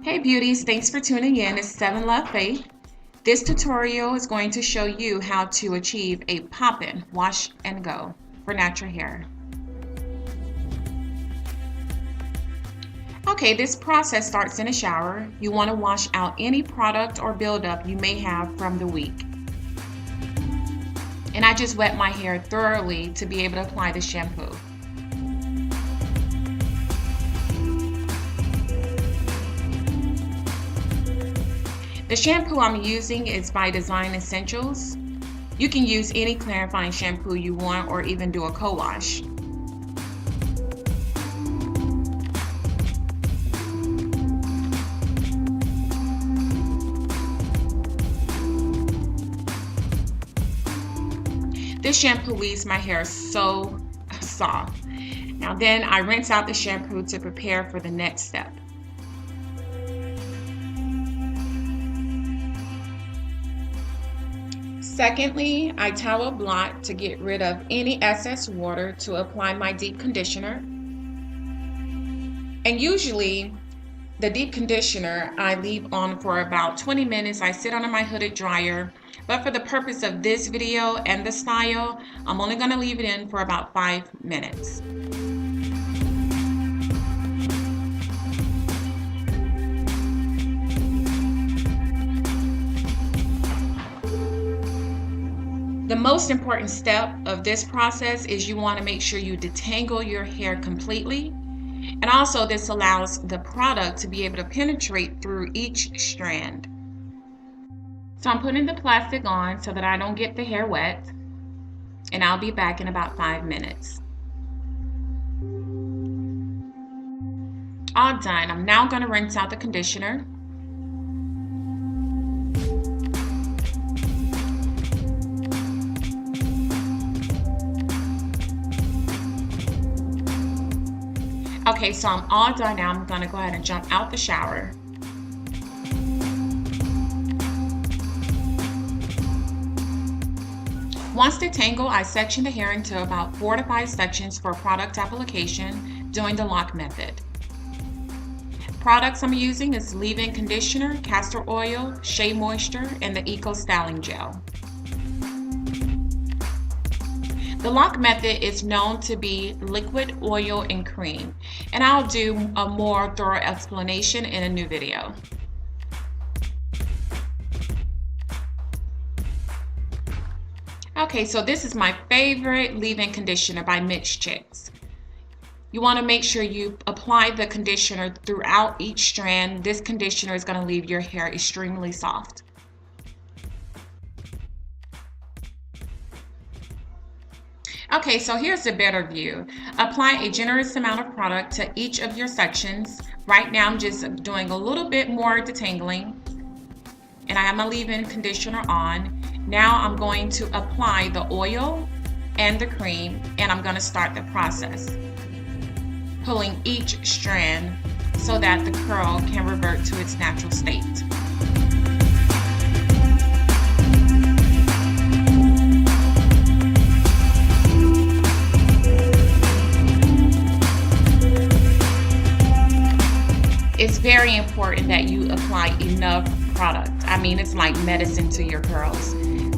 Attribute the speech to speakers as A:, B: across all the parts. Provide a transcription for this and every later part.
A: Hey beauties, thanks for tuning in. It's Seven Love Faith. This tutorial is going to show you how to achieve a pop-in wash and go for natural hair. Okay, this process starts in a shower. You want to wash out any product or buildup you may have from the week. And I just wet my hair thoroughly to be able to apply the shampoo. The shampoo I'm using is by Design Essentials. You can use any clarifying shampoo you want or even do a co-wash. This shampoo leaves my hair so soft. Now then I rinse out the shampoo to prepare for the next step. Secondly, I towel blot to get rid of any excess water to apply my deep conditioner. And usually the deep conditioner I leave on for about 20 minutes. I sit under my hooded dryer, but for the purpose of this video and the style, I'm only going to leave it in for about 5 minutes. The most important step of this process is you want to make sure you detangle your hair completely. And also this allows the product to be able to penetrate through each strand. So I'm putting the plastic on so that I don't get the hair wet. And I'll be back in about 5 minutes. All done. I'm now going to rinse out the conditioner. Okay, so I'm all done now. I'm going to go ahead and jump out the shower. Once detangled, I section the hair into about 4 to 5 sections for product application doing the lock method. Products I'm using is leave-in conditioner, castor oil, Shea moisture, and the Eco Styling Gel. The lock method is known to be liquid, oil, and cream, and I'll do a more thorough explanation in a new video. Okay, so this is my favorite leave-in conditioner by Mitch Chicks. You want to make sure you apply the conditioner throughout each strand. This conditioner is going to leave your hair extremely soft. Okay, so here's a better view. Apply a generous amount of product to each of your sections. Right now I'm just doing a little bit more detangling, and I have my leave-in conditioner on. Now I'm going to apply the oil and the cream, and I'm going to start the process, pulling each strand so that the curl can revert to its natural state. It's very important that you apply enough product. I mean, it's like medicine to your curls.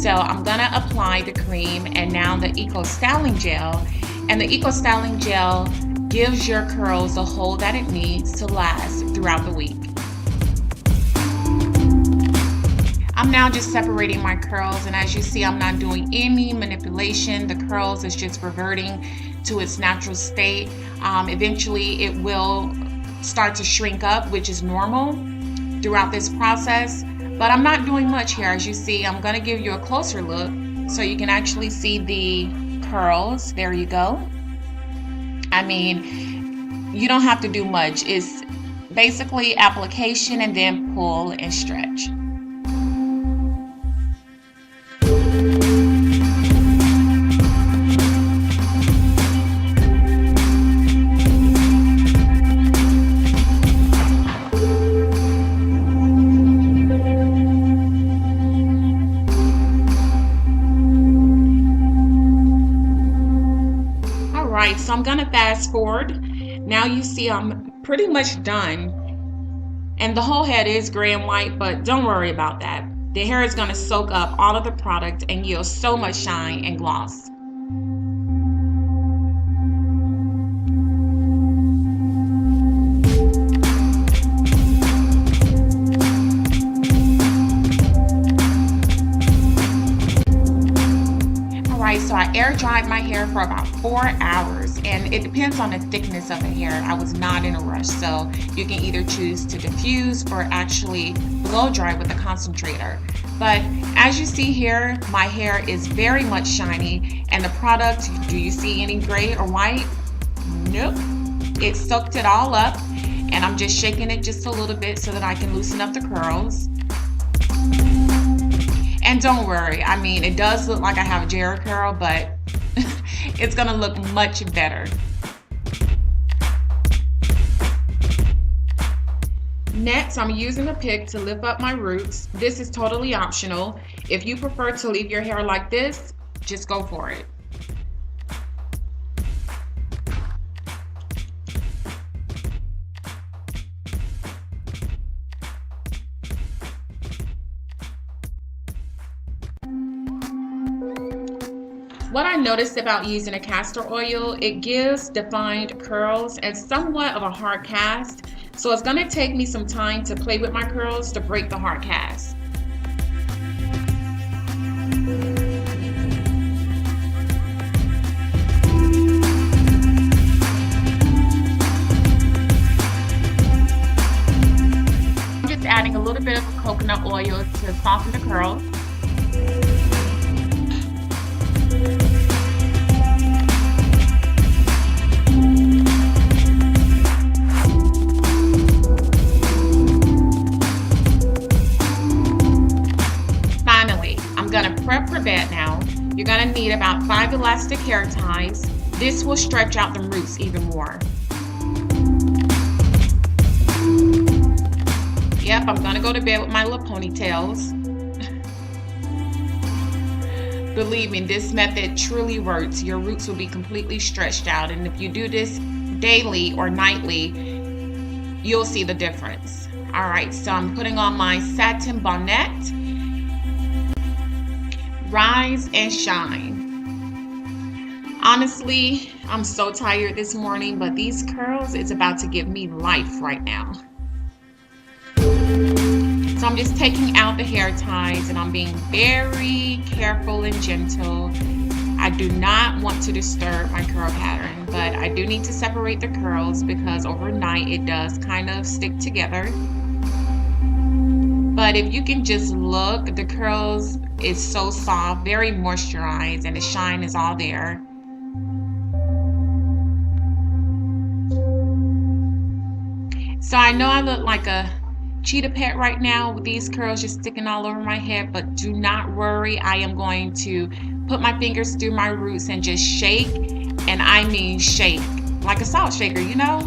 A: So I'm gonna apply the cream and now the Eco Styling Gel. And the Eco Styling Gel gives your curls the hold that it needs to last throughout the week. I'm now just separating my curls, and as you see, I'm not doing any manipulation. The curls is just reverting to its natural state. Eventually it will start to shrink up, which is normal throughout this process, but I'm not doing much here. As you see, I'm going to give you a closer look so you can actually see the curls. There you go. I mean, you don't have to do much. It's basically application and then pull and stretch. So I'm gonna fast forward. Now you see I'm pretty much done And the whole head is gray and white, but don't worry about that. The hair is going to soak up all of the product and yield so much shine and gloss. So I air dried my hair for about 4 hours, and it depends on the thickness of the hair. I was not in a rush, so you can either choose to diffuse or actually blow dry with a concentrator. But as you see here, my hair is very much shiny, and the product, do you see any gray or white? Nope. It soaked it all up, and I'm just shaking it just a little bit so that I can loosen up the curls. And don't worry, I mean, it does look like I have a Jerry curl, but it's gonna look much better. Next, I'm using a pick to lift up my roots. This is totally optional. If you prefer to leave your hair like this, just go for it. What I noticed about using a castor oil, it gives defined curls and somewhat of a hard cast. So it's going to take me some time to play with my curls to break the hard cast. I'm just adding a little bit of coconut oil to soften the curls. Prep for bed now. You're going to need about 5 elastic hair ties. This will stretch out the roots even more. Yep, I'm going to go to bed with my little ponytails. Believe me, this method truly works. Your roots will be completely stretched out, and if you do this daily or nightly, you'll see the difference. All right, so I'm putting on my satin bonnet. Rise and shine. Honestly, I'm so tired this morning, but these curls is about to give me life right now. So I'm just taking out the hair ties and I'm being very careful and gentle. I do not want to disturb my curl pattern, but I do need to separate the curls because overnight it does kind of stick together. But if you can just look, the curls is so soft, very moisturized, and the shine is all there. So I know I look like a cheetah pet right now with these curls just sticking all over my head, but do not worry. I am going to put my fingers through my roots and just shake, and I mean shake, like a salt shaker, you know?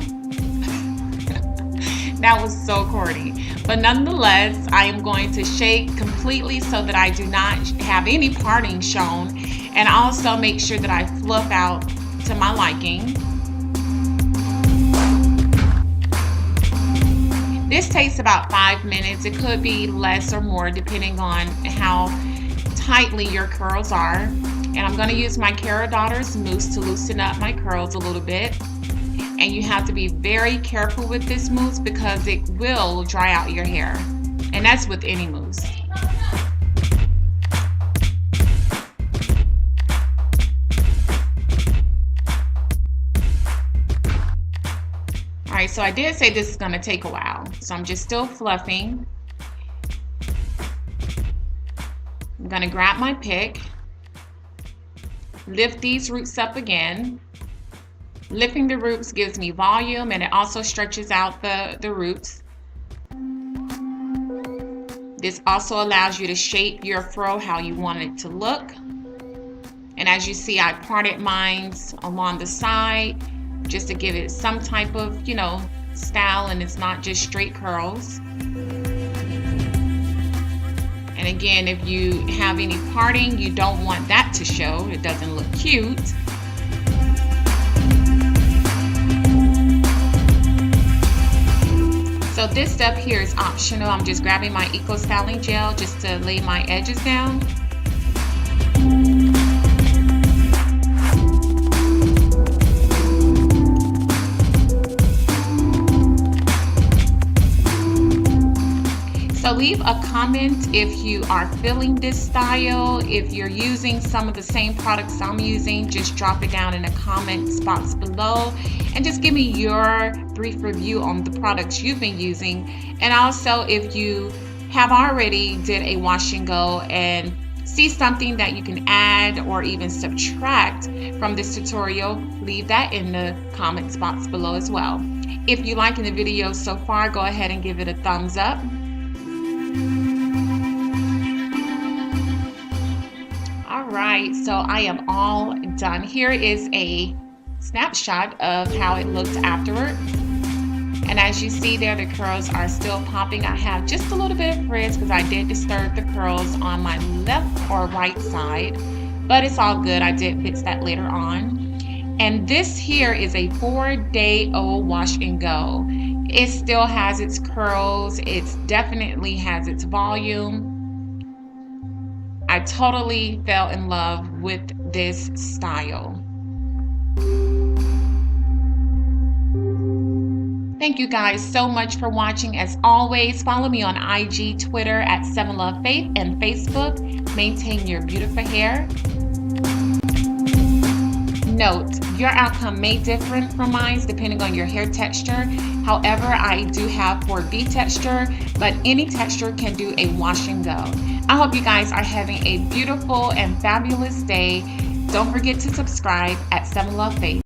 A: That was so corny. But nonetheless, I am going to shake completely so that I do not have any parting shown, and also make sure that I fluff out to my liking. This takes about 5 minutes. It could be less or more depending on how tightly your curls are. And I'm going to use my Cara Daughters mousse to loosen up my curls a little bit. And you have to be very careful with this mousse because it will dry out your hair. And that's with any mousse. Alright, so I did say this is going to take a while. So I'm just still fluffing. I'm going to grab my pick. Lift these roots up again. Lifting the roots gives me volume and it also stretches out the roots. This also allows you to shape your fro how you want it to look. And as you see, I parted mine along the side just to give it some type of, you know, style, and it's not just straight curls. And again, if you have any parting, you don't want that to show. It doesn't look cute. So this step here is optional. I'm just grabbing my Eco Styling Gel just to lay my edges down. So leave a comment if you are feeling this style. If you're using some of the same products I'm using, just drop it down in the comment box below and just give me your brief review on the products you've been using. And also, if you have already did a wash and go and see something that you can add or even subtract from this tutorial, leave that in the comments box below as well. If you're liking the video so far, go ahead and give it a thumbs up. Alright, so I am all done. Here is a snapshot of how it looked afterwards. And as you see there, the curls are still popping. I have just a little bit of frizz because I did disturb the curls on my left or right side, but it's all good. I did fix that later on. And this here is a 4-day-old wash and go. It still has its curls. It definitely has its volume. I totally fell in love with this style. Thank you guys so much for watching. As always, follow me on IG, Twitter at 7lovefaith, and Facebook. Maintain your beautiful hair. Note, your outcome may differ from mine depending on your hair texture. However, I do have 4B texture, but any texture can do a wash and go. I hope you guys are having a beautiful and fabulous day. Don't forget to subscribe at 7lovefaith.